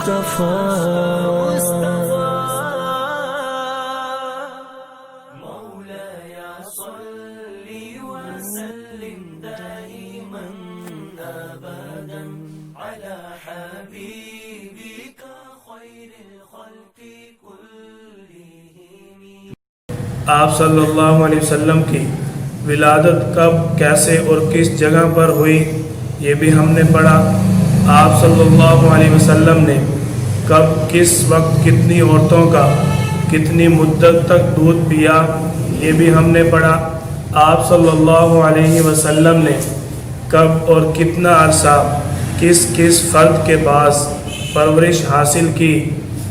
مولاي صل وسلم دائما أبدا على حبيبك خير الخلق كلهم. آپ صلی اللہ علیہ وسلم کی ولادت کب، کیسے اور کس جگہ پر ہوئی یہ بھی ہم نے پڑھا. آپ صلی اللہ علیہ وسلم نے کب، کس وقت، کتنی عورتوں کا کتنی مدت تک دودھ پیا یہ بھی ہم نے پڑھا. آپ صلی اللہ علیہ وسلم نے کب اور کتنا عرصہ کس کس فرد کے پاس پرورش حاصل کی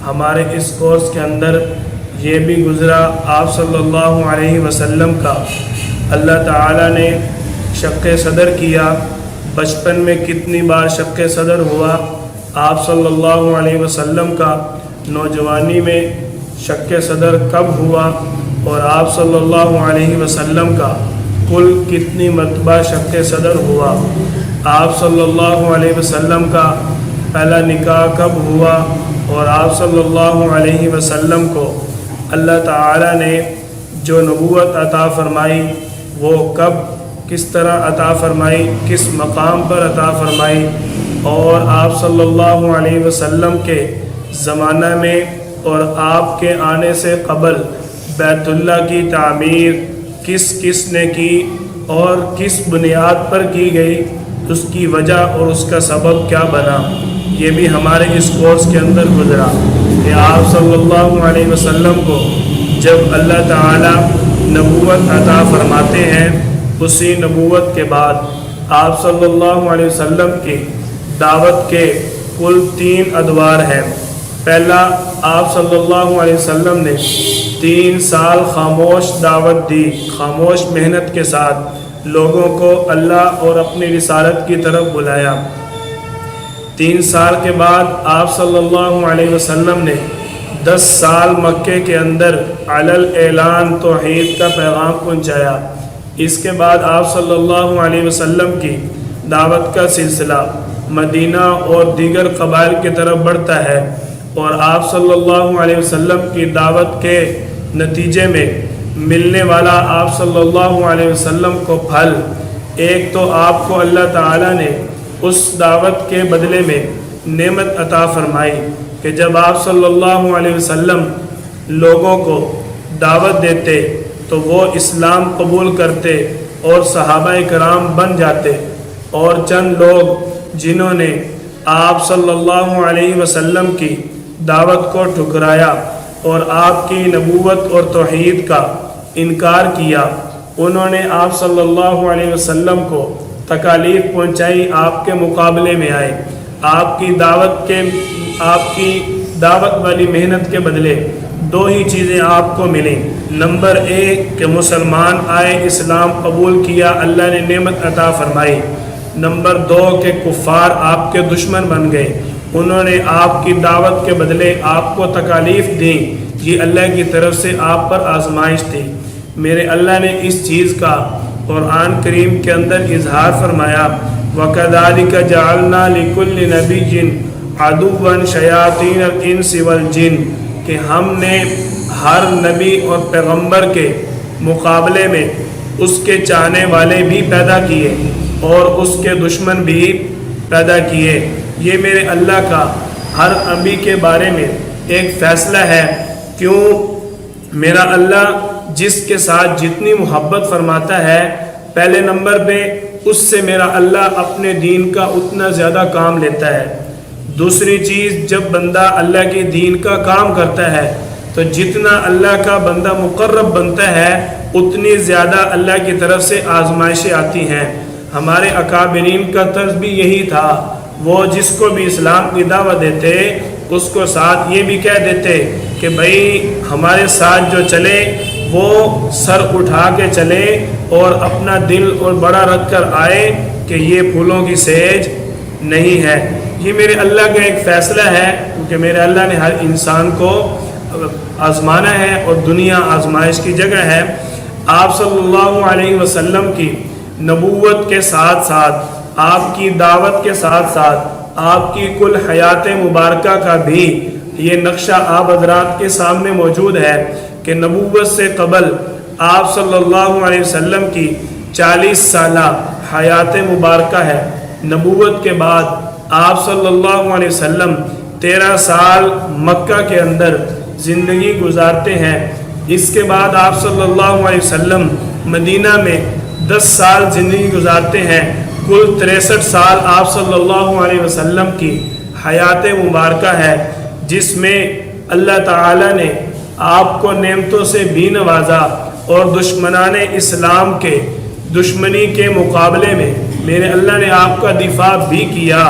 ہمارے اس کورس کے اندر یہ بھی گزرا. آپ صلی اللہ علیہ وسلم کا اللہ تعالیٰ نے شق صدر کیا. بچپن میں کتنی بار شق صدر ہوا. آپ صلی اللہ علیہ وسلم کا نوجوانی میں شق صدر کب ہوا اور آپ صلی اللہ علیہ وسلم کا کل کتنی مرتبہ شق صدر ہوا. آپ صلی اللہ علیہ وسلم کا پہلا نکاح کب ہوا اور آپ صلی اللہ علیہ وسلم کو اللہ تعالیٰ نے جو نبوت عطا فرمائی وہ کب، کس طرح عطا فرمائی، کس مقام پر عطا فرمائی. اور آپ صلی اللہ علیہ وسلم کے زمانہ میں اور آپ کے آنے سے قبل بیت اللہ کی تعمیر کس کس نے کی اور کس بنیاد پر کی گئی، اس کی وجہ اور اس کا سبب کیا بنا یہ بھی ہمارے اس کورس کے اندر گزرا. کہ آپ صلی اللہ علیہ وسلم کو جب اللہ تعالی نبوت عطا فرماتے ہیں اسی نبوت کے بعد آپ صلی اللہ علیہ وسلم کی دعوت کے کل 3 ادوار ہیں. پہلا، آپ صلی اللہ علیہ وسلم نے 3 سال خاموش دعوت دی، خاموش محنت کے ساتھ لوگوں کو اللہ اور اپنی رسالت کی طرف بلایا. 3 سال کے بعد آپ صلی اللہ علیہ وسلم نے 10 سال مکے کے اندر علل اعلان توحید کا پیغام پہنچایا. اس کے بعد آپ صلی اللہ علیہ وسلم کی دعوت کا سلسلہ مدینہ اور دیگر قبائل کی طرف بڑھتا ہے اور آپ صلی اللہ علیہ وسلم کی دعوت کے نتیجے میں ملنے والا آپ صلی اللہ علیہ وسلم کو پھل، ایک تو آپ کو اللہ تعالیٰ نے اس دعوت کے بدلے میں نعمت عطا فرمائی کہ جب آپ صلی اللہ علیہ وسلم لوگوں کو دعوت دیتے تو وہ اسلام قبول کرتے اور صحابہ کرام بن جاتے. اور چند لوگ جنہوں نے آپ صلی اللہ علیہ وسلم کی دعوت کو ٹھکرایا اور آپ کی نبوت اور توحید کا انکار کیا، انہوں نے آپ صلی اللہ علیہ وسلم کو تکالیف پہنچائی، آپ کے مقابلے میں آئے. آپ کی دعوت والی محنت کے بدلے 2 ہی چیزیں آپ کو ملیں. نمبر 1 کہ مسلمان آئے، اسلام قبول کیا، اللہ نے نعمت عطا فرمائی. نمبر 2 کہ کفار آپ کے دشمن بن گئے، انہوں نے آپ کی دعوت کے بدلے آپ کو تکالیف دیں. یہ اللہ کی طرف سے آپ پر آزمائش تھی. میرے اللہ نے اس چیز کا قرآن کریم کے اندر اظہار فرمایا، وَكَذَلِكَ جَعَلْنَا لِكُلِّ نَبِيٍّ عَدُوًّا شَيَاطِينَ الْإِنسِ وَالْجِنِّ کہ ہم نے ہر نبی اور پیغمبر کے مقابلے میں اس کے چاہنے والے بھی پیدا کیے اور اس کے دشمن بھی پیدا کیے. یہ میرے اللہ کا ہر نبی کے بارے میں ایک فیصلہ ہے. کیوں؟ میرا اللہ جس کے ساتھ جتنی محبت فرماتا ہے پہلے نمبر پہ اس سے میرا اللہ اپنے دین کا اتنا زیادہ کام لیتا ہے. دوسری چیز، جب بندہ اللہ کے دین کا کام کرتا ہے تو جتنا اللہ کا بندہ مقرب بنتا ہے اتنی زیادہ اللہ کی طرف سے آزمائشیں آتی ہیں. ہمارے اکابرین کا طرز بھی یہی تھا. وہ جس کو بھی اسلام کی دعوت دیتے اس کو ساتھ یہ بھی کہہ دیتے کہ بھائی ہمارے ساتھ جو چلے وہ سر اٹھا کے چلے اور اپنا دل اور بڑا رکھ کر آئے کہ یہ پھولوں کی سیج نہیں ہے. یہ میرے اللہ کا ایک فیصلہ ہے کیونکہ میرے اللہ نے ہر انسان کو آزمانا ہے اور دنیا آزمائش کی جگہ ہے. آپ صلی اللہ علیہ وسلم کی نبوت کے ساتھ ساتھ، آپ کی دعوت کے ساتھ ساتھ آپ کی کل حیات مبارکہ کا بھی یہ نقشہ آپ حضرات کے سامنے موجود ہے کہ نبوت سے قبل آپ صلی اللہ علیہ وسلم کی 40 سالہ حیات مبارکہ ہے. نبوت کے بعد آپ صلی اللہ علیہ وسلم 13 سال مکہ کے اندر زندگی گزارتے ہیں. اس کے بعد آپ صلی اللہ علیہ وسلم مدینہ میں 10 سال زندگی گزارتے ہیں. کل 63 سال آپ صلی اللہ علیہ وسلم کی حیات مبارکہ ہے، جس میں اللہ تعالیٰ نے آپ کو نعمتوں سے بھی نوازا اور دشمنان اسلام کے دشمنی کے مقابلے میں میرے اللہ نے آپ کا دفاع بھی کیا،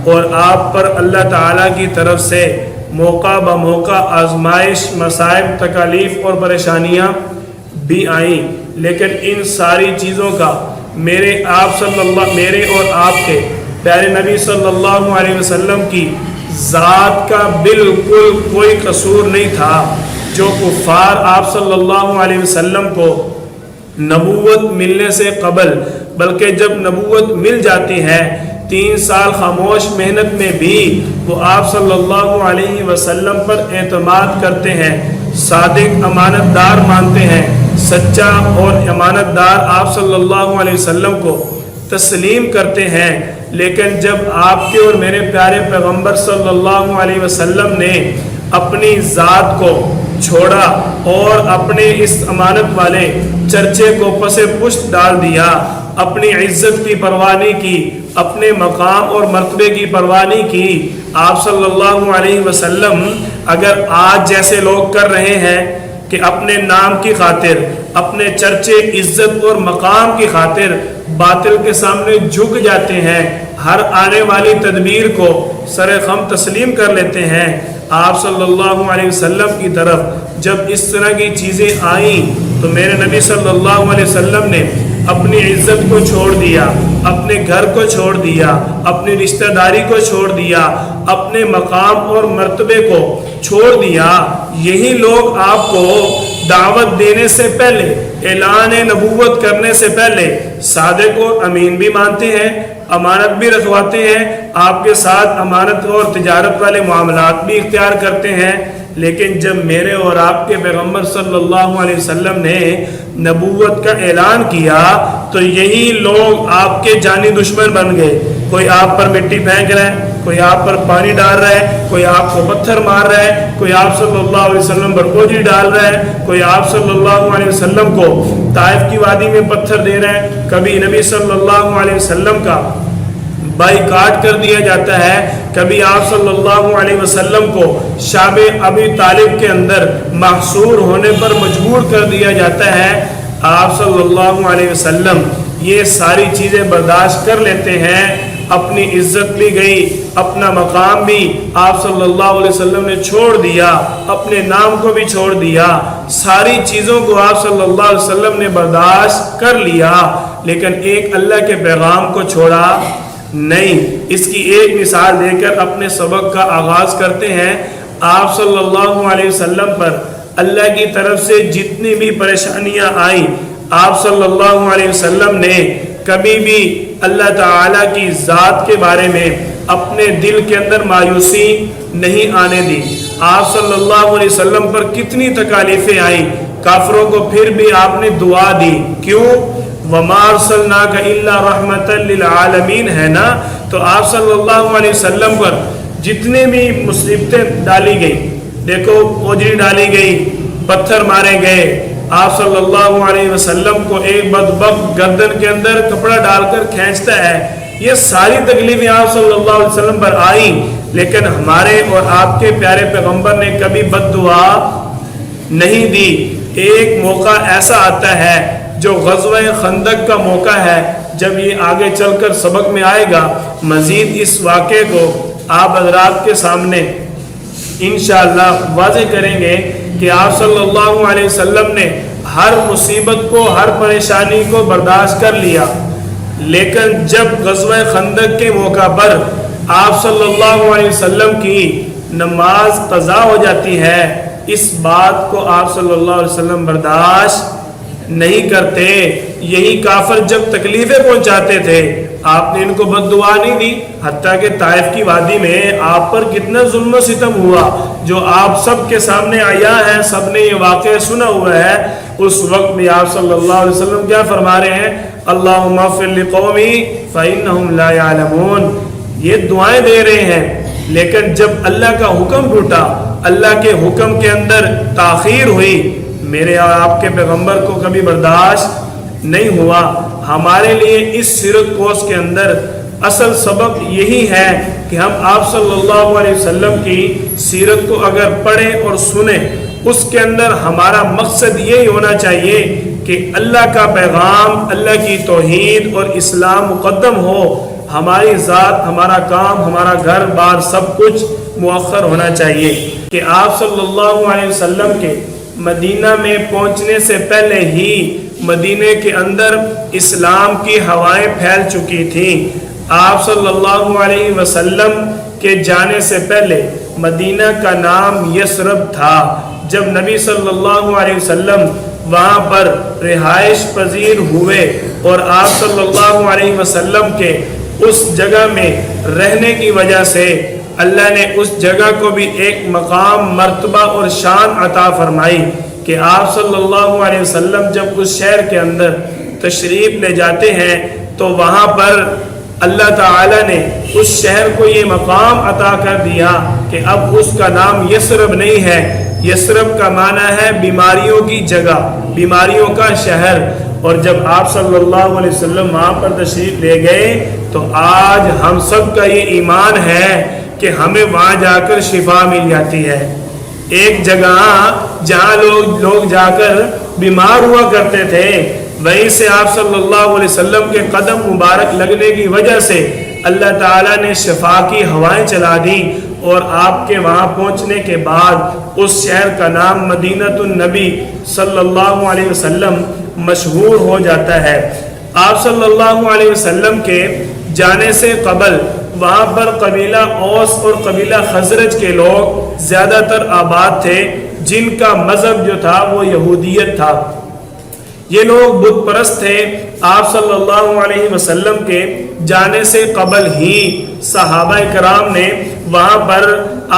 اور آپ پر اللہ تعالیٰ کی طرف سے موقع بموقع آزمائش، مصائب، تکالیف اور پریشانیاں بھی آئیں. لیکن ان ساری چیزوں کا میرے اور آپ کے پیارے نبی صلی اللہ علیہ وسلم کی ذات کا بالکل کوئی قصور نہیں تھا. جو کفار آپ صلی اللہ علیہ وسلم کو نبوت ملنے سے قبل، بلکہ جب نبوت مل جاتی ہے 3 سال خاموش محنت میں بھی وہ آپ صلی اللہ علیہ وسلم پر اعتماد کرتے ہیں، صادق امانت دار مانتے ہیں، سچا اور امانت دار آپ صلی اللہ علیہ وسلم کو تسلیم کرتے ہیں. لیکن جب آپ کے اور میرے پیارے پیغمبر صلی اللہ علیہ وسلم نے اپنی ذات کو چھوڑا اور اپنے اس امانت والے چرچے کو پس پشت ڈال دیا، اپنی عزت کی پرواہ نہیں کی، اپنے مقام اور مرتبے کی پرواہ نہیں کی، آپ صلی اللہ علیہ وسلم اگر آج جیسے لوگ کر رہے ہیں کہ اپنے نام کی خاطر، اپنے چرچے، عزت اور مقام کی خاطر باطل کے سامنے جھک جاتے ہیں، ہر آنے والی تدبیر کو سر خم تسلیم کر لیتے ہیں، آپ صلی اللہ علیہ وسلم کی طرف جب اس طرح کی چیزیں آئیں تو میرے نبی صلی اللہ علیہ وسلم نے اپنی عزت کو چھوڑ دیا، اپنے گھر کو چھوڑ دیا، اپنی رشتہ داری کو چھوڑ دیا، اپنے مقام اور مرتبے کو چھوڑ دیا. یہی لوگ آپ کو دعوت دینے سے پہلے، اعلان نبوت کرنے سے پہلے صادق اور امین بھی مانتے ہیں، امانت بھی رکھواتے ہیں، آپ کے ساتھ امانت اور تجارت والے معاملات بھی اختیار کرتے ہیں. لیکن جب میرے اور آپ کے پیغمبر صلی اللہ علیہ وسلم نے نبوت کا اعلان کیا تو یہی لوگ آپ کے جانی دشمن بن گئے. کوئی آپ پر مٹی پھینک رہا ہے، کوئی آپ پر پانی ڈال رہا ہے، کوئی آپ کو پتھر مار رہا ہے، کوئی آپ صلی اللہ علیہ وسلم پر بوجھ ڈال رہا ہے، کوئی آپ صلی اللہ علیہ وسلم کو طائف کی وادی میں پتھر دے رہا ہے. کبھی نبی صلی اللہ علیہ وسلم کا بائیکاٹ کر دیا جاتا ہے، کبھی آپ صلی اللہ علیہ وسلم کو شعب ابی طالب کے اندر محصور ہونے پر مجبور کر دیا جاتا ہے. آپ صلی اللہ علیہ وسلم یہ ساری چیزیں برداشت کر لیتے ہیں. اپنی عزت بھی گئی، اپنا مقام بھی آپ صلی اللہ علیہ وسلم نے چھوڑ دیا، اپنے نام کو بھی چھوڑ دیا، ساری چیزوں کو آپ صلی اللہ علیہ وسلم نے برداشت کر لیا، لیکن ایک اللہ کے پیغام کو چھوڑا نہیں. اس کی ایک مثال دے کر اپنے سبق کا آغاز کرتے ہیں. آپ صلی اللہ علیہ وسلم پر اللہ کی طرف سے جتنی بھی پریشانیاں آئیں، آپ صلی اللہ علیہ وسلم نے کبھی بھی اللہ تعالیٰ کی ذات کے بارے میں اپنے دل کے اندر مایوسی نہیں آنے دی. آپ صلی اللہ علیہ وسلم پر کتنی تکالیفیں آئیں، کافروں کو پھر بھی آپ نے دعا دی. کیوں؟ وَمَا أَرْسَلْنَاكَ إِلَّا رَحْمَةً لِلْعَالَمِينَ ہے نا. تو آپ صلی اللہ علیہ وسلم پر جتنے بھی مصیبتیں ڈالی گئی، دیکھو اوجری ڈالی گئی، پتھر مارے گئے، آپ صلی اللہ علیہ وسلم کو ایک بدبخت گردن کے اندر کپڑا ڈال کر کھینچتا ہے، یہ ساری تکلیفیں آپ صلی اللہ علیہ وسلم پر آئیں، لیکن ہمارے اور آپ کے پیارے پیغمبر نے کبھی بد دعا نہیں دی. ایک موقع ایسا آتا ہے جو غزوہ خندق کا موقع ہے، جب یہ آگے چل کر سبق میں آئے گا، مزید اس واقعے کو آپ حضرات کے سامنے انشاءاللہ واضح کریں گے کہ آپ صلی اللہ علیہ وسلم نے ہر مصیبت کو، ہر پریشانی کو برداشت کر لیا، لیکن جب غزوہ خندق کے موقع پر آپ صلی اللہ علیہ وسلم کی نماز قضا ہو جاتی ہے، اس بات کو آپ صلی اللہ علیہ وسلم برداشت نہیں کرتے. یہی کافر جب تکلیفیں پہنچاتے تھے آپ نے ان کو بد دعا نہیں دی، حتیٰ کہ طائف کی وادی میں آپ پر کتنا ظلم و ستم ہوا جو آپ سب کے سامنے آیا ہے، سب نے یہ واقعہ سنا ہوا ہے۔ اس وقت بھی آپ صلی اللہ علیہ وسلم کیا فرما رہے ہیں؟ اللہم اغفر لقومی فإنہم لا یعلمون، یہ دعائیں دے رہے ہیں۔ لیکن جب اللہ کا حکم ٹوٹا، اللہ کے حکم کے اندر تاخیر ہوئی، میرے اور آپ کے پیغمبر کو کبھی برداشت نہیں ہوا۔ ہمارے لیے اس سیرت کورس کے اندر اصل سبق یہی ہے کہ ہم آپ صلی اللہ علیہ وسلم کی سیرت کو اگر پڑھیں اور سنیں، اس کے اندر ہمارا مقصد یہی ہونا چاہیے کہ اللہ کا پیغام، اللہ کی توحید اور اسلام مقدم ہو، ہماری ذات، ہمارا کام، ہمارا گھر بار سب کچھ مؤخر ہونا چاہیے۔ کہ آپ صلی اللہ علیہ وسلم کے مدینہ میں پہنچنے سے پہلے ہی مدینہ کے اندر اسلام کی ہوائیں پھیل چکی تھیں۔ آپ صلی اللہ علیہ وسلم کے جانے سے پہلے مدینہ کا نام یثرب تھا۔ جب نبی صلی اللہ علیہ وسلم وہاں پر رہائش پذیر ہوئے اور آپ صلی اللہ علیہ وسلم کے اس جگہ میں رہنے کی وجہ سے اللہ نے اس جگہ کو بھی ایک مقام، مرتبہ اور شان عطا فرمائی کہ آپ صلی اللہ علیہ وسلم جب اس شہر کے اندر تشریف لے جاتے ہیں تو وہاں پر اللہ تعالیٰ نے اس شہر کو یہ مقام عطا کر دیا کہ اب اس کا نام یثرب نہیں ہے۔ یثرب کا معنی ہے بیماریوں کی جگہ، بیماریوں کا شہر۔ اور جب آپ صلی اللہ علیہ وسلم وہاں پر تشریف لے گئے تو آج ہم سب کا یہ ایمان ہے کہ ہمیں وہاں جا کر شفا مل جاتی ہے۔ ایک جگہ جہاں لوگ جا کر بیمار ہوا کرتے تھے، وہیں سے آپ صلی اللہ علیہ وسلم کے قدم مبارک لگنے کی وجہ سے اللہ تعالیٰ نے شفا کی ہوائیں چلا دی، اور آپ کے وہاں پہنچنے کے بعد اس شہر کا نام مدینۃ النبی صلی اللہ علیہ وسلم مشہور ہو جاتا ہے۔ آپ صلی اللہ علیہ وسلم کے جانے سے قبل وہاں پر قبیلہ اوس اور قبیلہ خزرج کے لوگ زیادہ تر آباد تھے، جن کا مذہب جو تھا وہ یہودیت تھا۔ یہ لوگ بت پرست تھے۔ آپ صلی اللہ علیہ وسلم کے جانے سے قبل ہی صحابہ کرام نے وہاں پر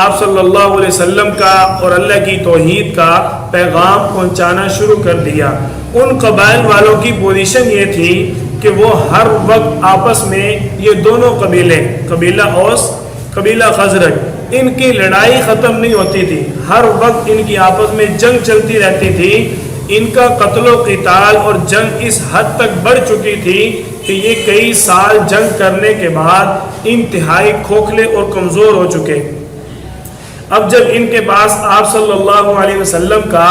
آپ صلی اللہ علیہ وسلم کا اور اللہ کی توحید کا پیغام پہنچانا شروع کر دیا۔ ان قبائل والوں کی پوزیشن یہ تھی کہ وہ ہر وقت آپس میں یہ دونوں قبیلے، قبیلہ اوس، قبیلہ خزرج، ان کی لڑائی ختم نہیں ہوتی تھی، ہر وقت ان کی آپس میں جنگ چلتی رہتی تھی۔ ان کا قتل و قتال اور جنگ اس حد تک بڑھ چکی تھی کہ یہ کئی سال جنگ کرنے کے بعد انتہائی کھوکھلے اور کمزور ہو چکے۔ اب جب ان کے پاس آپ صلی اللہ علیہ وسلم کا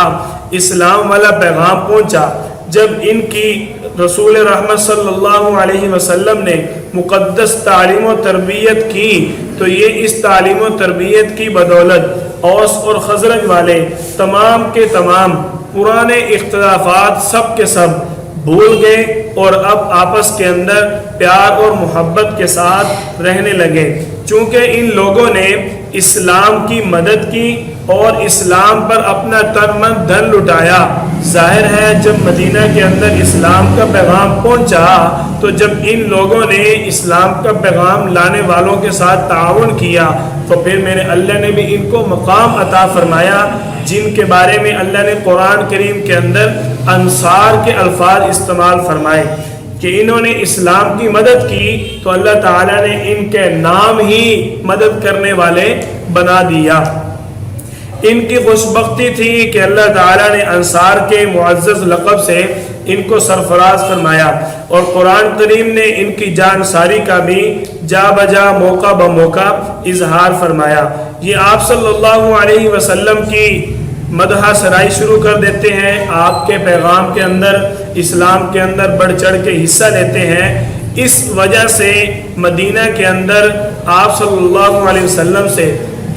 اسلام والا پیغام پہنچا، جب ان کی رسول رحمت صلی اللہ علیہ وسلم نے مقدس تعلیم و تربیت کی، تو یہ اس تعلیم و تربیت کی بدولت اوس اور خزرج والے تمام کے تمام پرانے اختلافات سب کے سب بھول گئے اور اب آپس کے اندر پیار اور محبت کے ساتھ رہنے لگے۔ چونکہ ان لوگوں نے اسلام کی مدد کی اور اسلام پر اپنا تن من دھن لٹایا۔ ظاہر ہے جب مدینہ کے اندر اسلام کا پیغام پہنچا تو جب ان لوگوں نے اسلام کا پیغام لانے والوں کے ساتھ تعاون کیا تو پھر میرے اللہ نے بھی ان کو مقام عطا فرمایا، جن کے بارے میں اللہ نے قرآن کریم کے اندر انصار کے الفاظ استعمال فرمائے کہ انہوں نے اسلام کی مدد کی تو اللہ تعالیٰ نے ان کے نام ہی مدد کرنے والے بنا دیا۔ ان کی خوش بختی تھی کہ اللہ تعالیٰ نے انصار کے معزز لقب سے ان کو سرفراز فرمایا، اور قرآن کریم نے ان کی جانساری کا بھی جا بجا موقع بموقع اظہار فرمایا۔ یہ آپ صلی اللہ علیہ وسلم کی مدح سرائی شروع کر دیتے ہیں، آپ کے پیغام کے اندر، اسلام کے اندر بڑھ چڑھ کے حصہ لیتے ہیں۔ اس وجہ سے مدینہ کے اندر آپ صلی اللہ علیہ وسلم سے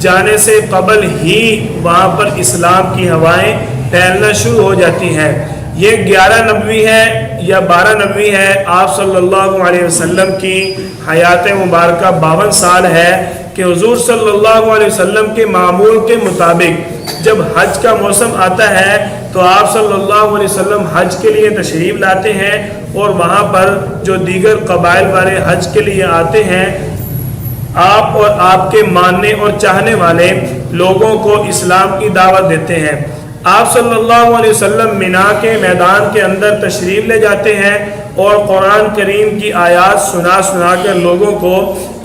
جانے سے قبل ہی وہاں پر اسلام کی ہوائیں پھیلنا شروع ہو جاتی ہیں۔ یہ 11 نبوی ہے یا 12 نبوی ہے، آپ صلی اللہ علیہ وسلم کی حیات مبارکہ 52 سال ہے کہ حضور صلی اللہ علیہ وسلم کے معمول کے مطابق جب حج کا موسم آتا ہے تو آپ صلی اللہ علیہ وسلم حج کے لیے تشریف لاتے ہیں اور وہاں پر جو دیگر قبائل والے حج کے لیے آتے ہیں آپ اور آپ کے ماننے اور چاہنے والے لوگوں کو اسلام کی دعوت دیتے ہیں۔ آپ صلی اللہ علیہ وسلم مینا کے میدان کے اندر تشریف لے جاتے ہیں اور قرآن کریم کی آیات سنا کر لوگوں کو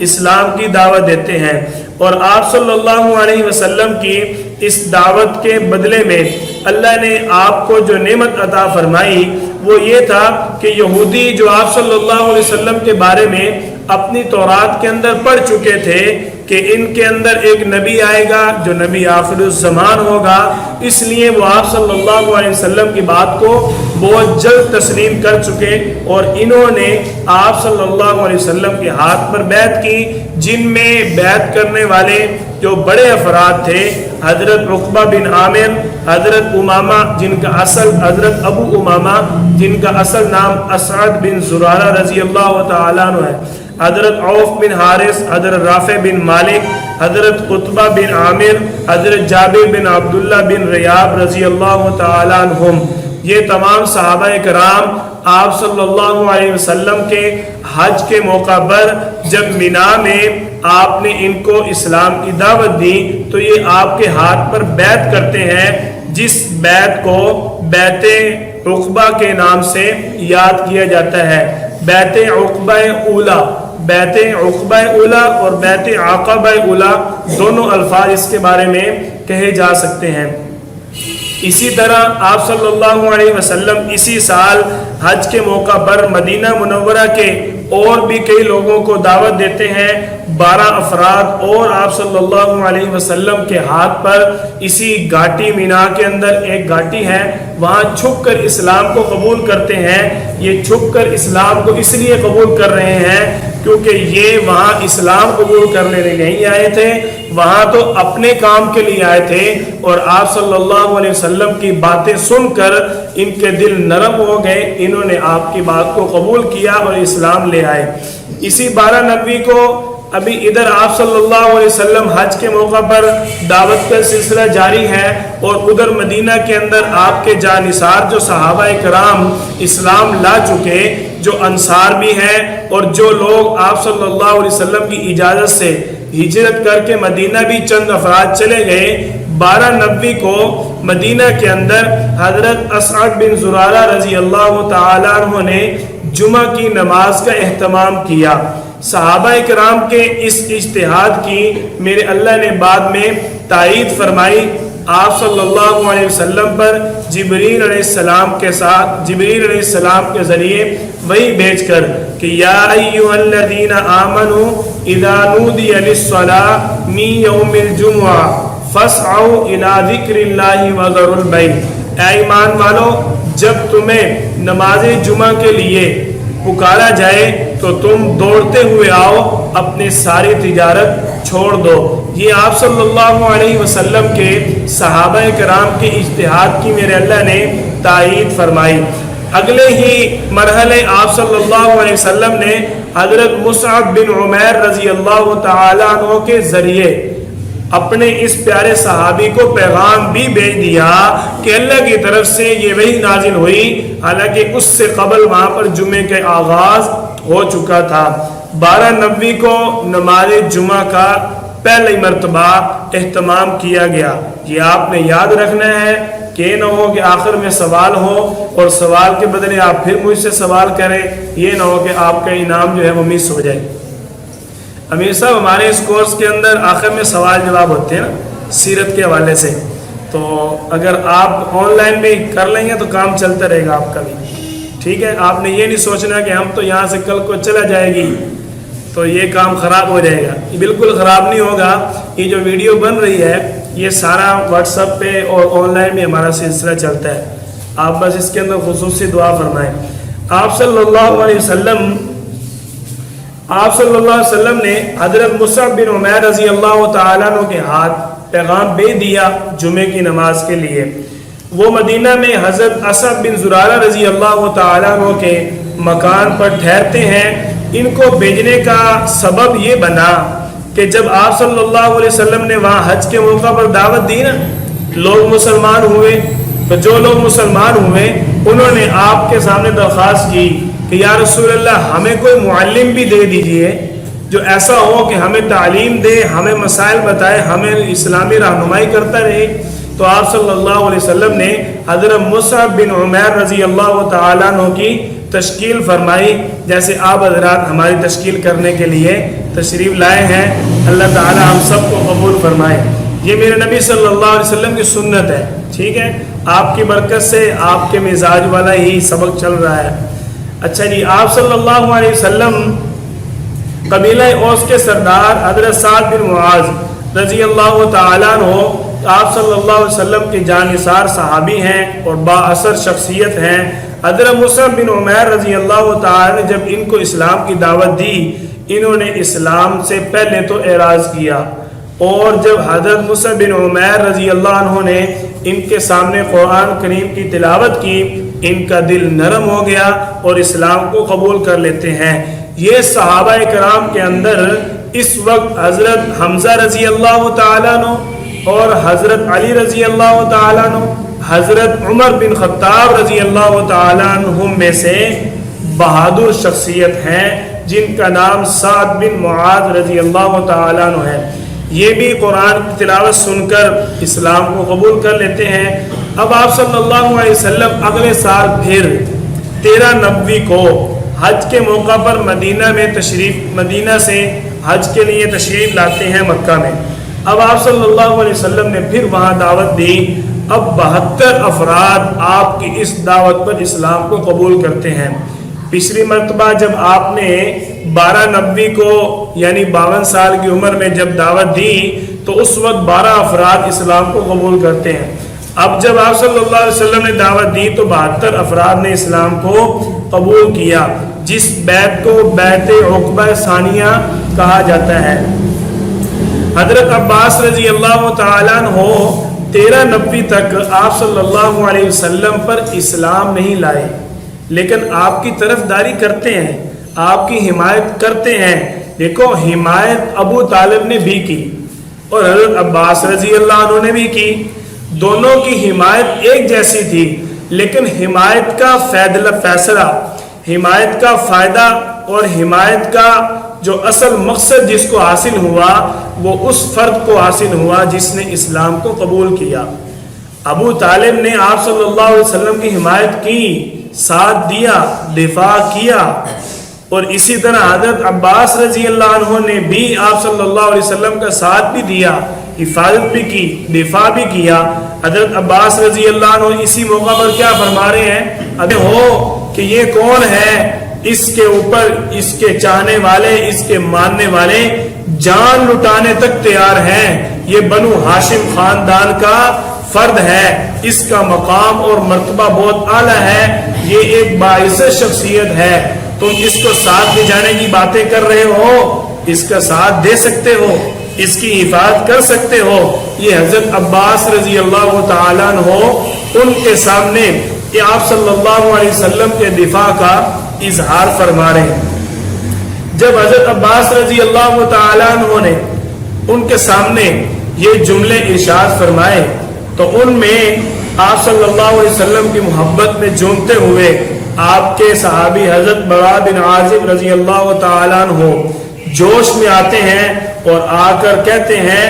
اسلام کی دعوت دیتے ہیں، اور آپ صلی اللہ علیہ وسلم کی اس دعوت کے بدلے میں اللہ نے آپ کو جو نعمت عطا فرمائی وہ یہ تھا کہ یہودی جو آپ صلی اللہ علیہ وسلم کے بارے میں اپنی تورات کے اندر پڑھ چکے تھے کہ ان کے اندر ایک نبی آئے گا جو نبی آخر الزمان ہوگا، اس لیے وہ آپ صلی اللہ علیہ وسلم کی بات کو بہت جلد تسلیم کر چکے، اور انہوں نے آپ صلی اللہ علیہ وسلم کے ہاتھ پر بیعت کی، جن میں بیعت کرنے والے جو بڑے افراد تھے حضرت عقبہ بن عامر، حضرت امامہ جن کا اصل حضرت ابو امامہ جن کا اصل نام اسعد بن زرارہ رضی اللہ تعالیٰ عنہ ہے، حضرت عوف بن حارث، حضرت رافع بن مالک، حضرت قطبہ بن عامر، حضرت جابر بن عبداللہ بن ریاب رضی اللہ تعالیٰ عنہم، یہ تمام صحابہ کرام آپ صلی اللہ علیہ وسلم کے حج کے موقع پر جب مینا میں آپ نے ان کو اسلام کی دعوت دی تو یہ آپ کے ہاتھ پر بیعت کرتے ہیں، جس بیعت کو بیعت عقبہ کے نام سے یاد کیا جاتا ہے۔ بیعت عقبہ اولا، بیعت عقبہ اولا اور بیعت عقبہ اولا دونوں الفاظ اس کے بارے میں کہے جا سکتے ہیں۔ اسی طرح آپ صلی اللہ علیہ وسلم اسی سال حج کے موقع پر مدینہ منورہ کے اور بھی کئی لوگوں کو دعوت دیتے ہیں، 12 افراد اور آپ صلی اللہ علیہ وسلم کے ہاتھ پر اسی گھاٹی مینا کے اندر ایک گھاٹی ہے، وہاں چھپ کر اسلام کو قبول کرتے ہیں۔ یہ چھپ کر اسلام کو اس لیے قبول کر رہے ہیں کیونکہ یہ وہاں اسلام قبول کرنے نہیں آئے تھے، وہاں تو اپنے کام کے لیے آئے تھے، اور آپ صلی اللہ علیہ وسلم کی باتیں سن کر ان کے دل نرم ہو گئے، انہوں نے آپ کی بات کو قبول کیا اور اسلام لے آئے۔ اسی 12 نبوی کو ابھی ادھر آپ صلی اللہ علیہ وسلم حج کے موقع پر دعوت کا سلسلہ جاری ہے، اور ادھر مدینہ کے اندر آپ کے جانثار جو صحابہ کرام اسلام لا چکے، جو انصار بھی ہیں اور جو لوگ آپ صلی اللہ علیہ وسلم کی اجازت سے ہجرت کر کے مدینہ بھی چند افراد چلے گئے، 12 نبوی کو مدینہ کے اندر حضرت اسعد بن زرارہ رضی اللہ تعالیٰ عنہ نے جمعہ کی نماز کا اہتمام کیا۔ صحابہ کرام کے اس اجتہاد کی میرے اللہ نے بعد میں تائید فرمائی، آپ صلی اللہ علیہ وسلم پر جبریل علیہ السلام کے ساتھ جبریل علیہ السلام کے ذریعے وہی بھیج کر کہ یا ایھا الذین آمنوا اذا نودی للصلاۃ من یوم الجمعہ فاسعوا الی ذکر اللہ وذروا البیع، اے ایمان والو جب تمہیں نماز جمعہ کے لیے پکارا جائے تو تم دوڑتے ہوئے آؤ، اپنے ساری تجارت چھوڑ دو۔ یہ آپ صلی اللہ علیہ وسلم کے صحابہ کرام کے اجتہاد کی میرے اللہ نے تائید فرمائی۔ اگلے ہی مرحلے آپ صلی اللہ علیہ وسلم نے حضرت مصعب بن عمیر رضی اللہ تعالیٰ عنہ کے ذریعے اپنے اس پیارے صحابی کو پیغام بھی بھیج دیا کہ اللہ کی طرف سے یہ وحی نازل ہوئی، حالانکہ اس سے قبل وہاں پر جمعے کے آغاز ہو چکا تھا۔ 12 نبوی کو نماز جمعہ کا پہلی مرتبہ اہتمام کیا گیا۔ یہ آپ نے یاد رکھنا ہے کہ نہ ہو کہ آخر میں سوال ہو اور سوال کے بدلے آپ پھر مجھ سے سوال کریں، یہ نہ ہو کہ آپ کا انعام جو ہے وہ مس ہو جائے۔ امیر صاحب ہمارے اس کورس کے اندر آخر میں سوال جواب ہوتے ہیں نا سیرت کے حوالے سے، تو اگر آپ آن لائن بھی کر لیں گے تو کام چلتا رہے گا آپ کا بھی، ٹھیک ہے؟ آپ نے یہ نہیں سوچنا کہ ہم تو یہاں سے کل کو چلا جائے گی تو یہ کام خراب ہو جائے گا، یہ بالکل خراب نہیں ہوگا۔ یہ جو ویڈیو بن رہی ہے یہ سارا واٹس ایپ پہ اور آن لائن میں ہمارا سلسلہ چلتا ہے، آپ بس اس کے اندر خصوصی دعا فرمائیں۔ آپ صلی اللہ علیہ وسلم نے حضرت مصعب بن عمیر رضی اللہ تعالیٰ عنہ کے ہاتھ پیغام بھیج دیا جمعے کی نماز کے لیے۔ وہ مدینہ میں حضرت اسعد بن زرارہ رضی اللہ تعالیٰ عنہ کے مکان پر ٹھہرتے ہیں۔ ان کو بھیجنے کا سبب یہ بنا کہ جب آپ صلی اللہ علیہ وسلم نے وہاں حج کے موقع پر دعوت دی نا، لوگ مسلمان ہوئے، تو جو لوگ مسلمان ہوئے انہوں نے آپ کے سامنے درخواست کی کہ یا رسول اللہ ہمیں کوئی معلم بھی دے دیجئے جو ایسا ہو کہ ہمیں تعلیم دے، ہمیں مسائل بتائے، ہمیں اسلامی رہنمائی کرتا رہے۔ تو آپ صلی اللہ علیہ وسلم نے حضرت مصعب بن عمیر رضی اللہ تعالیٰ عنہ کی تشکیل فرمائی، جیسے آپ حضرات ہماری تشکیل کرنے کے لیے تشریف لائے ہیں۔ اللہ تعالیٰ ہم سب کو قبول فرمائے۔ یہ میرے نبی صلی اللہ علیہ وسلم کی سنت ہے، ٹھیک ہے، آپ کی برکت سے آپ کے مزاج والا ہی سبق چل رہا ہے۔ اچھا جی، آپ صلی اللہ علیہ وسلم قبیلہ اوس کے سردار حضرت سعد بن معاذ رضی اللہ تعالیٰ عنہ آپ صلی اللہ علیہ وسلم کے جانثار صحابی ہیں اور با اثر شخصیت ہیں۔ حضرت مصعب بن عمیر رضی اللہ تعالیٰ نے جب ان کو اسلام کی دعوت دی، انہوں نے اسلام سے پہلے تو اعراض کیا، اور جب حضرت مصعب بن عمیر رضی اللہ عنہ نے ان کے سامنے قرآن کریم کی تلاوت کی، ان کا دل نرم ہو گیا اور اسلام کو قبول کر لیتے ہیں۔ یہ صحابہ کرام کے اندر اس وقت حضرت حمزہ رضی اللہ تعالیٰ عنہ اور حضرت علی رضی اللہ تعالیٰ عنہ، حضرت عمر بن خطاب رضی اللہ تعالیٰ عنہ میں سے بہادر شخصیت ہیں جن کا نام سعد بن معاذ رضی اللہ تعالیٰ عنہ ہے۔ یہ بھی قرآن کی تلاوت سن کر اسلام کو قبول کر لیتے ہیں۔ اب آپ صلی اللہ علیہ وسلم اگلے سال پھر 13 نبوی کو حج کے موقع پر مدینہ سے حج کے لیے تشریف لاتے ہیں مکہ میں۔ اب آپ صلی اللہ علیہ وسلم نے پھر وہاں دعوت دی۔ اب 72 افراد آپ کی اس دعوت پر اسلام کو قبول کرتے ہیں۔ پچھلی مرتبہ جب آپ نے 12 نبوی کو یعنی 52 سال کی عمر میں جب دعوت دی تو اس وقت 12 افراد اسلام کو قبول کرتے ہیں۔ اب جب آپ صلی اللہ علیہ وسلم نے دعوت دی تو 72 افراد نے اسلام کو قبول کیا، جس بیعت کو بیعت عقبہ ثانیہ کہا جاتا ہے۔ حضرت عباس رضی اللہ تعالیٰ عنہ 13 نبوی تک آپ صلی اللہ علیہ وسلم پر اسلام نہیں لائے، لیکن آپ کی طرفداری کرتے ہیں، آپ کی حمایت کرتے ہیں۔ دیکھو، حمایت ابو طالب نے بھی کی اور حضرت عباس رضی اللہ عنہ نے بھی کی، دونوں کی حمایت ایک جیسی تھی، لیکن حمایت کا فیصلہ، حمایت کا فائدہ اور حمایت کا جو اصل مقصد جس کو حاصل ہوا وہ اس فرد کو حاصل ہوا جس نے اسلام کو قبول کیا۔ ابو طالب نے آپ صلی اللہ علیہ وسلم کی حمایت کی، ساتھ دیا، دفاع کیا، اور اسی طرح حضرت عباس رضی اللہ عنہ نے بھی آپ صلی اللہ علیہ وسلم کا ساتھ بھی دیا، حفاظت بھی کی، دفاع بھی کیا۔ حضرت عباس رضی اللہ عنہ اسی موقع پر کیا فرما رہے ہیں، ابھی ہو کہ یہ کون ہے، اس کے اوپر اس کے چاہنے والے، اس کے ماننے والے جان لٹانے تک تیار ہیں۔ یہ بنو ہاشم خاندان کا فرد ہے، اس کا مقام اور مرتبہ بہت اعلیٰ ہے، یہ ایک باعزت شخصیت ہے۔ تم اس کو ساتھ لے جانے کی باتیں کر رہے ہو، اس کا ساتھ دے سکتے ہو، اس کی حفاظت کر سکتے ہو۔ یہ حضرت عباس رضی اللہ تعالیٰ عنہ ان کے سامنے کہ آپ صلی اللہ علیہ وسلم کے دفاع کا اظہار فرما رہے ہیں۔ جب حضرت عباس رضی اللہ تعالیٰ عنہ نے ان کے سامنے یہ جملے ارشاد فرمائے تو ان میں آپ صلی اللہ علیہ وسلم کی محبت میں جھومتے ہوئے آپ کے صحابی حضرت برا بن عازب رضی اللہ تعالیٰ عنہ جوش میں آتے ہیں اور آ کر کہتے ہیں،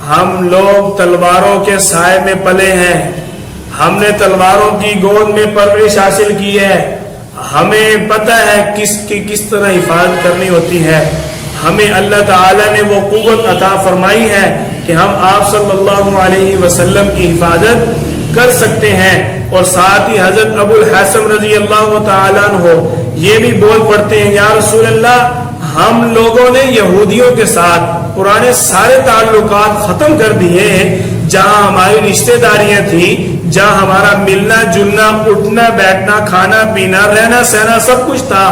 ہم لوگ تلواروں کے سائے میں پلے ہیں، ہم نے تلواروں کی گود میں پرورش حاصل کی ہے، ہمیں پتہ ہے کس طرح حفاظت کرنی ہوتی ہے، ہمیں اللہ تعالیٰ نے وہ قوت عطا فرمائی ہے کہ ہم آپ صلی اللہ علیہ وسلم کی حفاظت کر سکتے ہیں۔ اور ساتھ ہی حضرت ابو الحسن رضی اللہ تعالیٰ عنہ یہ بھی بول پڑتے ہیں، یا رسول اللہ، ہم لوگوں نے یہودیوں کے ساتھ پرانے سارے تعلقات ختم کر دیے، جہاں ہماری رشتہ داریاں تھیں، جہاں ہمارا ملنا جلنا، اٹھنا بیٹھنا، کھانا پینا، رہنا سہنا سب کچھ تھا،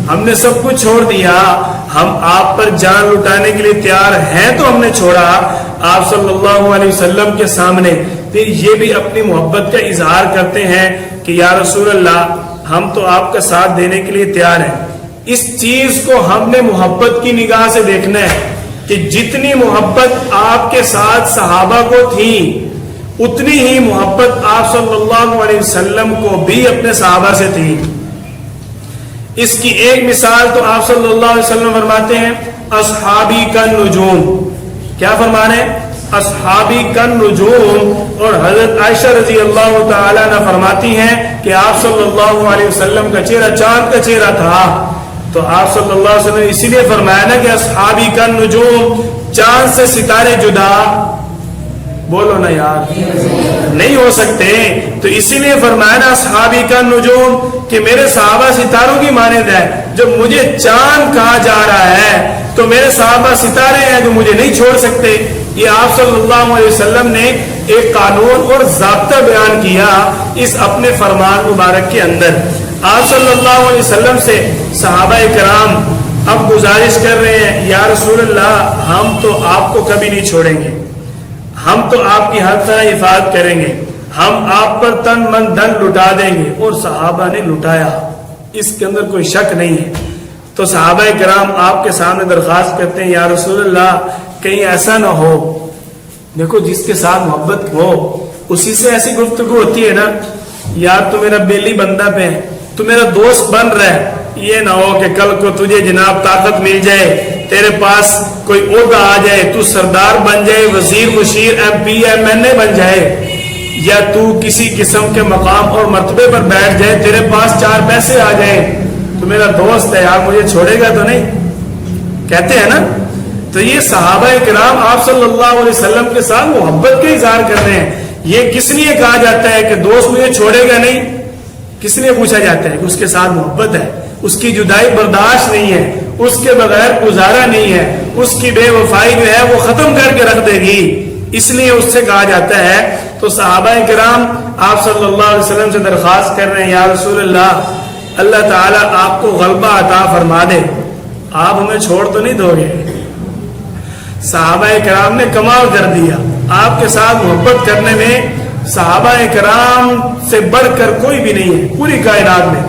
ہم نے سب کچھ چھوڑ دیا، ہم آپ پر جان لٹانے کے لیے تیار ہیں تو ہم نے چھوڑا۔ آپ صلی اللہ علیہ وسلم کے سامنے پھر یہ بھی اپنی محبت کا اظہار کرتے ہیں کہ یا رسول اللہ، ہم تو آپ کا ساتھ دینے کے لیے تیار ہیں، اس چیز کو ہم نے محبت کی نگاہ سے دیکھنا ہے، کہ جتنی محبت آپ کے ساتھ صحابہ کو تھی اتنی ہی محبت آپ صلی اللہ علیہ وسلم کو بھی اپنے صحابہ سے تھی. اس کی ایک مثال تو آپ صلی اللہ علیہ وسلم فرماتے ہیں اصحابی کا نجوم. کیا فرما رہے ہیں؟ اصحابی کا نجوم. اور حضرت عائشہ رضی اللہ تعالی عنہ فرماتی ہیں کہ آپ صلی اللہ علیہ وسلم کا چہرہ چاند کا چہرہ تھا. تو آپ صلی اللہ علیہ وسلم اسی لیے فرمایا نا کہ اصحابی کا نجوم، چاند سے ستارے جدا بولو نا یار نہیں ہو سکتے. تو اسی لیے فرمایا نا اصحابی کا نجوم کہ میرے صحابہ ستاروں کی مانند ہے. جب مجھے چاند کہا جا رہا ہے تو میرے صحابہ ستارے ہیں جو مجھے نہیں چھوڑ سکتے. یہ آپ صلی اللہ علیہ وسلم نے ایک قانون اور ضابطہ بیان کیا اس اپنے فرمان مبارک کے اندر. آپ صلی اللہ علیہ وسلم سے صحابہ کرام اب گزارش کر رہے ہیں یا رسول اللہ ہم تو آپ کو کبھی نہیں چھوڑیں گے، ہم تو آپ کی ہر طرح حفاظت کریں گے، ہم آپ پر تن من دھن لٹا دیں گے. اور صحابہ نے لٹایا، اس کے اندر کوئی شک نہیں ہے. تو صحابہ کرام آپ کے سامنے درخواست کرتے ہیں یا رسول اللہ کہیں ایسا نہ ہو، دیکھو جس کے ساتھ محبت ہو اسی سے ایسی گفتگو ہوتی ہے نا، یار تو میرا بیلی بندہ پہ ہے، تو میرا دوست بن رہا ہے، یہ نہ ہو کہ کل کو تجھے جناب طاقت مل جائے، تیرے پاس کوئی عہدہ آ جائے، تو سردار بن جائے، وزیر مشیر MP MNA بن جائے، یا تو کسی قسم کے مقام اور مرتبے پر بیٹھ جائے، تیرے پاس 4 پیسے آ جائیں، تو میرا دوست ہے یار مجھے چھوڑے گا تو نہیں، کہتے ہیں نا. تو یہ صحابہ کرام آپ صلی اللہ علیہ وسلم کے ساتھ محبت کا اظہار کر رہے ہیں. یہ کس لیے کہا جاتا ہے کہ دوست مجھے چھوڑے گا نہیں؟ کس لیے پوچھا جاتا ہے کہ اس کے ساتھ محبت ہے، اس کی جدائی برداشت نہیں ہے، اس کے بغیر گزارا نہیں ہے، اس کی بے وفائی جو ہے وہ ختم کر کے رکھ دے گی، اس لیے اس سے کہا جاتا ہے. تو صحابہ کرام آپ صلی اللہ علیہ وسلم سے درخواست کر رہے ہیں یا رسول اللہ اللہ تعالیٰ آپ کو غلبہ عطا فرما دے، آپ ہمیں چھوڑ تو نہیں دو گے. صحابہ کرام نے کمال کر دیا. آپ کے ساتھ محبت کرنے میں صحابہ کرام سے بڑھ کر کوئی بھی نہیں ہے پوری کائنات میں.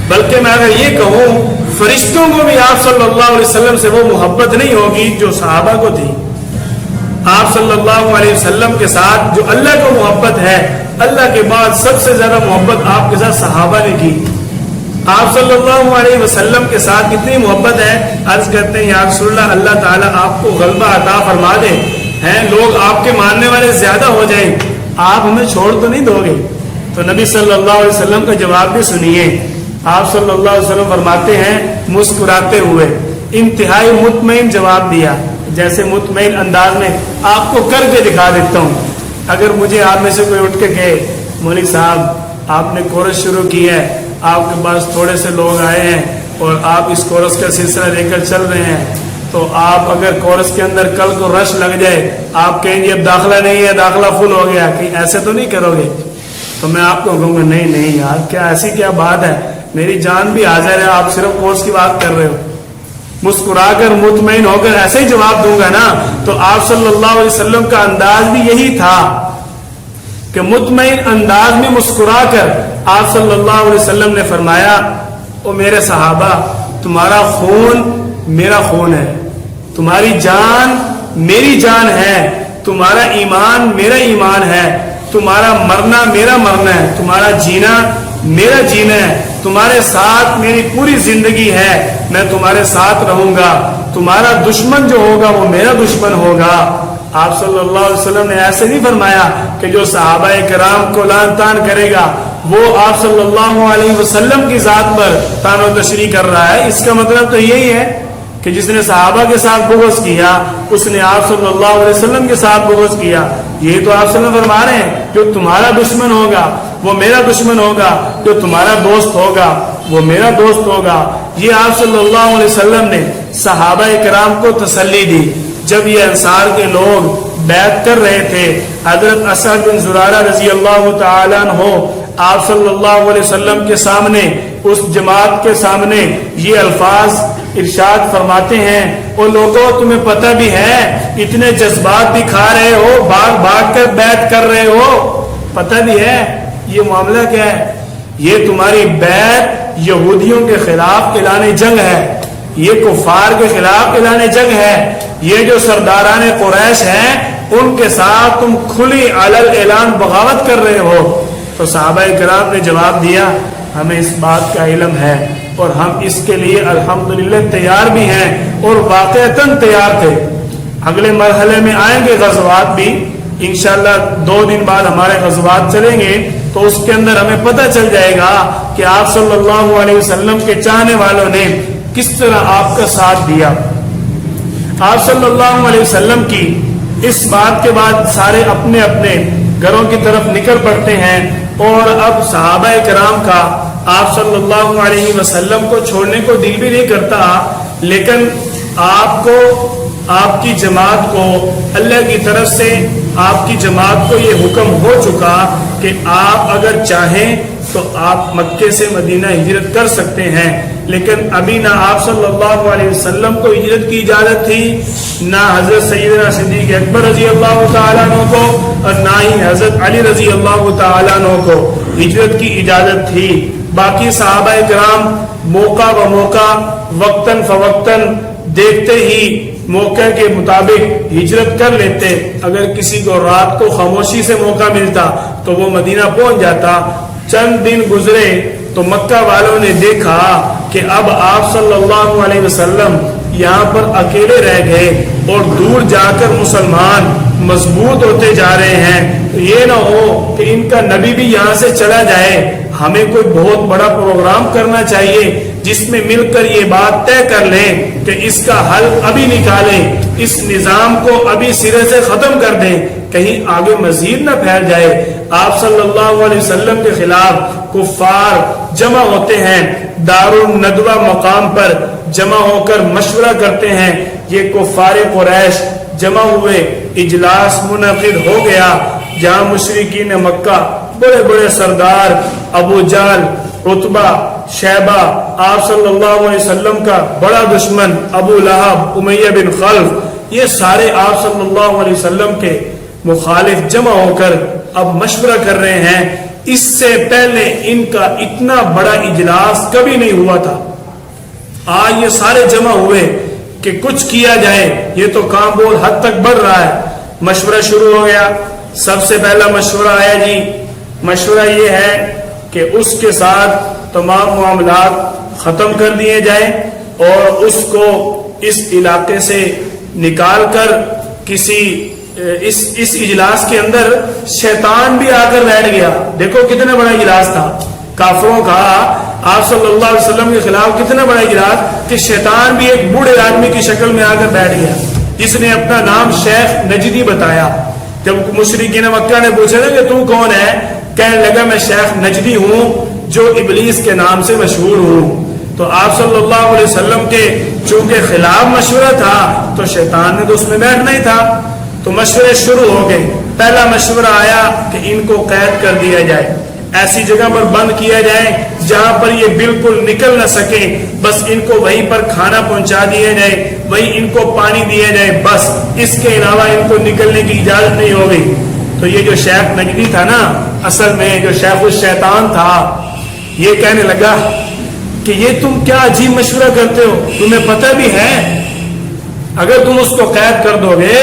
بلکہ میں اگر یہ کہوں فرشتوں کو بھی آپ صلی اللہ علیہ وسلم سے وہ محبت نہیں ہوگی جو صحابہ کو تھی. آپ صلی اللہ علیہ وسلم کے ساتھ جو اللہ کو محبت ہے، اللہ کے بعد سب سے زیادہ محبت آپ کے ساتھ صحابہ نے کی. آپ صلی اللہ علیہ وسلم کے ساتھ کتنی محبت ہے. عرض کرتے ہیں یا رسول اللہ اللہ تعالیٰ آپ کو غلبہ عطا فرما دے، ہیں لوگ آپ کے ماننے والے زیادہ ہو جائیں، آپ ہمیں چھوڑ تو نہیں دو گے. تو نبی صلی اللہ علیہ وسلم کا جواب بھی سنیے. آپ صلی اللہ علیہ وسلم فرماتے ہیں مسکراتے ہوئے، انتہائی مطمئن جواب دیا، جیسے مطمئن انداز میں آپ کو کر کے دکھا دیتا ہوں. اگر مجھے آپ میں سے کوئی اٹھ کے کہے مولوی صاحب آپ نے کورس شروع کی ہے، آپ کے پاس تھوڑے سے لوگ آئے ہیں اور آپ اس کورس کا سلسلہ لے کر چل رہے ہیں، تو آپ اگر کورس کے اندر کل کو رش لگ جائے، آپ کہیں گے اب داخلہ نہیں ہے، داخلہ فل ہو گیا، کہ ایسے تو نہیں کرو گے؟ تو میں آپ کو کہوں گا نہیں یار کیا ایسی کیا بات ہے، میری جان بھی حاضر ہے، آپ صرف کورس کی بات کر رہے ہو. مسکرا کر مطمئن ہو کر ایسے ہی جواب دوں گا نا. تو آپ صلی اللہ علیہ وسلم کا انداز بھی یہی تھا کہ مطمئن انداز میں مسکرا کر آپ صلی اللہ علیہ وسلم نے فرمایا او میرے صحابہ تمہارا خون میرا خون ہے، تمہاری جان میری جان ہے، تمہارا ایمان میرا ایمان ہے، تمہارا مرنا میرا مرنا ہے، تمہارا جینا میرا جینا ہے، تمہارے ساتھ میری پوری زندگی ہے، میں تمہارے ساتھ رہوں گا، تمہارا دشمن جو ہوگا وہ میرا دشمن ہوگا. آپ صلی اللہ علیہ وسلم نے ایسے نہیں فرمایا کہ جو صحابہ کرام کو لعن طعن کرے گا وہ آپ صلی اللہ علیہ وسلم کی ذات پر طعن و تشریح کر رہا ہے. اس کا مطلب تو یہی ہے کہ جس نے صحابہ کے ساتھ بغض کیا اس نے آپ صلی اللہ علیہ وسلم کے ساتھ بغض کیا. یہ تو آپ صلی اللہ علیہ وسلم فرما رہے ہیں جو تمہارا دشمن ہوگا وہ میرا دشمن ہوگا، جو تمہارا دوست ہوگا وہ میرا دوست ہوگا. یہ آپ صلی اللہ علیہ وسلم نے صحابہ کرام کو تسلی دی. جب یہ انصار کے لوگ بیعت کر رہے تھے، حضرت اسعد بن زرارہ رضی اللہ تعالیٰ عنہ آپ صلی اللہ علیہ وسلم کے سامنے اس جماعت کے سامنے یہ الفاظ ارشاد فرماتے ہیں او لوگوں تمہیں پتہ بھی ہے اتنے جذبات دکھا رہے ہو، بھاگ کر بیعت کر رہے ہو، پتہ بھی ہے یہ معاملہ کیا ہے؟ یہ تمہاری بیعت یہودیوں کے خلاف اعلان جنگ ہے، یہ کفار کے خلاف اعلان جنگ ہے. یہ جو سرداران قریش ہیں ان کے ساتھ تم کھلی علل اعلان بغاوت کر رہے ہو. تو صحابہ کرام نے جواب دیا ہمیں اس بات کا علم ہے اور ہم اس کے لیے الحمدللہ تیار بھی ہیں اور واقعتاً تیار تھے. اگلے مرحلے میں آئیں گے غزوات بھی انشاءاللہ. 2 دن بعد ہمارے غزوات چلیں گے تو اس کے اندر ہمیں پتہ چل جائے گا کہ آپ صلی اللہ علیہ وسلم کے چاہنے والوں نے کس طرح آپ کا ساتھ دیا. آپ صلی اللہ علیہ وسلم کی اس بات کے بعد سارے اپنے اپنے گھروں کی طرف نکل پڑتے ہیں اور اب صحابہ کرام کا آپ صلی اللہ علیہ وسلم کو چھوڑنے کو دل بھی نہیں کرتا. لیکن آپ کو آپ کی جماعت کو اللہ کی طرف سے آپ کی جماعت کو یہ حکم ہو چکا کہ آپ اگر چاہیں تو آپ مکے سے مدینہ ہجرت کر سکتے ہیں. لیکن ابھی نہ آپ صلی اللہ علیہ وسلم کو ہجرت کی اجازت تھی, نہ حضرت سیدنا صدیق اکبر رضی اللہ تعالیٰ عنہ کو اور نہ ہی حضرت علی رضی اللہ تعالیٰ عنہ کو ہجرت کی اجازت تھی. باقی صحابہ کرام موقع و موقع وقتاً فوقتاً دیکھتے ہی موقع کے مطابق ہجرت کر لیتے. اگر کسی کو رات کو خاموشی سے موقع ملتا تو وہ مدینہ پہنچ جاتا. چند دن گزرے تو مکہ والوں نے دیکھا کہ اب آپ صلی اللہ علیہ وسلم یہاں پر اکیلے رہ گئے اور دور جا کر مسلمان مضبوط ہوتے جا رہے ہیں. تو یہ نہ ہو کہ ان کا نبی بھی یہاں سے چلا جائے. ہمیں کوئی بہت بڑا پروگرام کرنا چاہیے جس میں مل کر یہ بات طے کر لیں کہ اس کا حل ابھی نکالیں, اس نظام کو ابھی سرے سے ختم کر دیں, کہیں آگے مزید نہ پھیل جائے. آپ صلی اللہ علیہ وسلم کے خلاف کفار جمع ہوتے ہیں, دار الندوہ مقام پر جمع ہو کر مشورہ کرتے ہیں. یہ کفار قریش جمع ہوئے, اجلاس منعقد ہو گیا جہاں مشرکین مکہ بڑے بڑے سردار ابو جہل, عتبہ, شیبہ, آپ صلی اللہ علیہ وسلم کا بڑا دشمن ابو لہب, امیہ بن خلف, یہ سارے آپ صلی اللہ علیہ وسلم کے مخالف جمع ہو کر اب مشورہ کر رہے ہیں. اس سے پہلے ان کا اتنا بڑا اجلاس کبھی نہیں ہوا تھا. آج یہ سارے جمع ہوئے کہ کچھ کیا جائے. یہ تو کام بہت حد تک بڑھ رہا ہے. مشورہ شروع ہو گیا. سب سے پہلا مشورہ آیا جی, مشورہ یہ ہے کہ اس کے ساتھ تمام معاملات ختم کر دیے جائیں اور اس کو اس علاقے سے نکال کر کسی اس اجلاس کے اندر شیطان بھی آ کر بیٹھ گیا. دیکھو کتنا بڑا اجلاس تھا کافروں کا, آپ صلی اللہ علیہ وسلم کے خلاف کتنا بڑا اجلاس کہ شیطان بھی ایک بوڑھے آدمی کی شکل میں آ کر بیٹھ گیا جس نے اپنا نام شیخ نجدی بتایا. جب مشرکین مکہ نے پوچھا نا کہ تو کون ہے, کہنے لگا میں شیخ نجدی ہوں جو ابلیس کے نام سے مشہور ہوں. تو آپ صلی اللہ علیہ وسلم کے چونکہ خلاف مشورہ تھا تو شیطان نے تو اس میں بیٹھنا ہی تھا. تو مشورے شروع ہو گئے. پہلا مشورہ آیا کہ ان کو قید کر دیا جائے, ایسی جگہ پر بند کیا جائے جہاں پر یہ بالکل نکل نہ سکے. بس ان کو وہیں پر کھانا پہنچا دیا جائے, وہیں ان کو پانی دیا جائے, بس اس کے علاوہ ان کو نکلنے کی اجازت نہیں ہوگی. تو یہ جو شیخ نجدی تھا نا, اصل میں جو شیخ الشیطان تھا, یہ کہنے لگا کہ یہ تم کیا عجیب مشورہ کرتے ہو, تمہیں پتہ بھی ہے اگر تم اس کو قید کر دو گے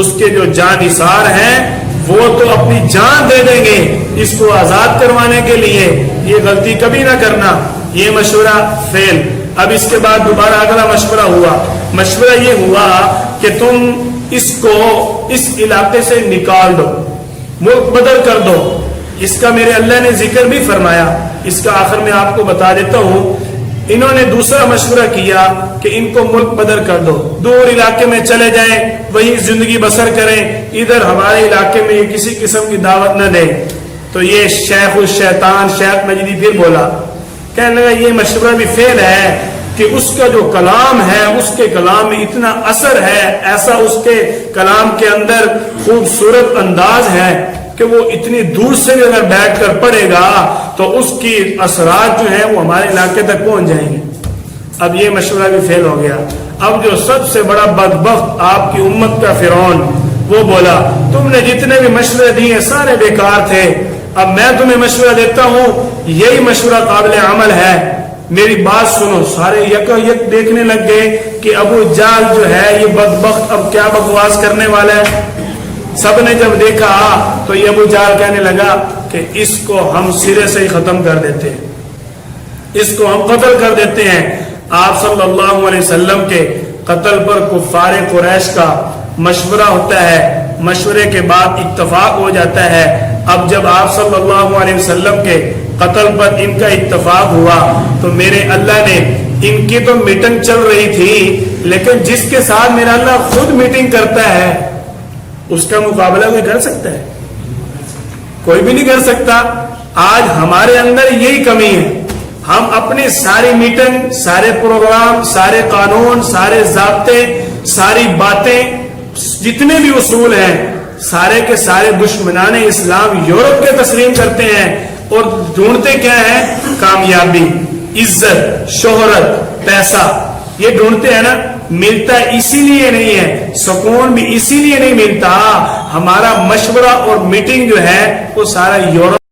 اس کے جو جانثار ہیں وہ تو اپنی جان دے دیں گے اس کو آزاد کروانے کے لیے. یہ غلطی کبھی نہ کرنا. یہ مشورہ فیل. اب اس کے بعد دوبارہ اگلا مشورہ ہوا. مشورہ یہ ہوا کہ تم اس کو اس علاقے سے نکال دو, ملک بدل کر دو. اس کا میرے اللہ نے ذکر بھی فرمایا, اس کا آخر میں آپ کو بتا دیتا ہوں. انہوں نے دوسرا مشورہ کیا کہ ان کو ملک بدل کر دو, دور علاقے میں چلے جائیں, وہیں زندگی بسر کریں, ادھر ہمارے علاقے میں یہ کسی قسم کی دعوت نہ دیں. تو یہ شیخ الشیطان شیخ نجدی پھر بولا, کہنے لگا یہ مشورہ بھی فیل ہے کہ اس کا جو کلام ہے اس کے کلام میں اتنا اثر ہے, ایسا اس کے کلام کے اندر خوبصورت انداز ہے کہ وہ اتنی دور سے اگر بیٹھ کر پڑھے گا تو اس کی اثرات جو ہیں وہ ہمارے علاقے تک پہنچ جائیں گے. اب یہ مشورہ بھی فیل ہو گیا. اب جو سب سے بڑا بدبخت آپ کی امت کا فرعون, وہ بولا تم نے جتنے بھی مشورے دیے سارے بیکار تھے, اب میں تمہیں مشورہ دیتا ہوں, یہی مشورہ قابل عمل ہے. میری بات سنو. سارے یکا یک دیکھنے لگ گئے کہ ابو جہل جو ہے یہ بدبخت اب کیا بکواس کرنے والا ہے. سب نے جب دیکھا تو یہ ابو جہل کہنے لگا کہ اس کو ہم سرے سے ہی ختم کر دیتے ہیں, اس کو ہم قتل کر دیتے ہیں. آپ صلی اللہ علیہ وسلم کے قتل پر کفار قریش کا مشورہ ہوتا ہے, مشورے کے بعد اتفاق ہو جاتا ہے. اب جب آپ صلی اللہ علیہ وسلم کے قتل پر ان کا اتفاق ہوا تو میرے اللہ نے, ان کی تو میٹنگ چل رہی تھی لیکن جس کے ساتھ میرا اللہ خود میٹنگ کرتا ہے اس کا مقابلہ کوئی کر سکتا ہے؟ کوئی بھی نہیں کر سکتا. آج ہمارے اندر یہی کمی ہے, ہم اپنی ساری میٹنگ, سارے پروگرام, سارے قانون, سارے ضابطے, ساری باتیں, جتنے بھی اصول ہیں سارے کے سارے دشمنان اسلام یورپ کے تسلیم کرتے ہیں اور ڈھونڈتے کیا ہے؟ کامیابی, عزت, شہرت, پیسہ. یہ ڈھونڈتے ہیں نا. ملتا اسی لیے نہیں ہے, سکون بھی اسی لیے نہیں ملتا. ہمارا مشورہ اور میٹنگ جو ہے وہ سارا یورپ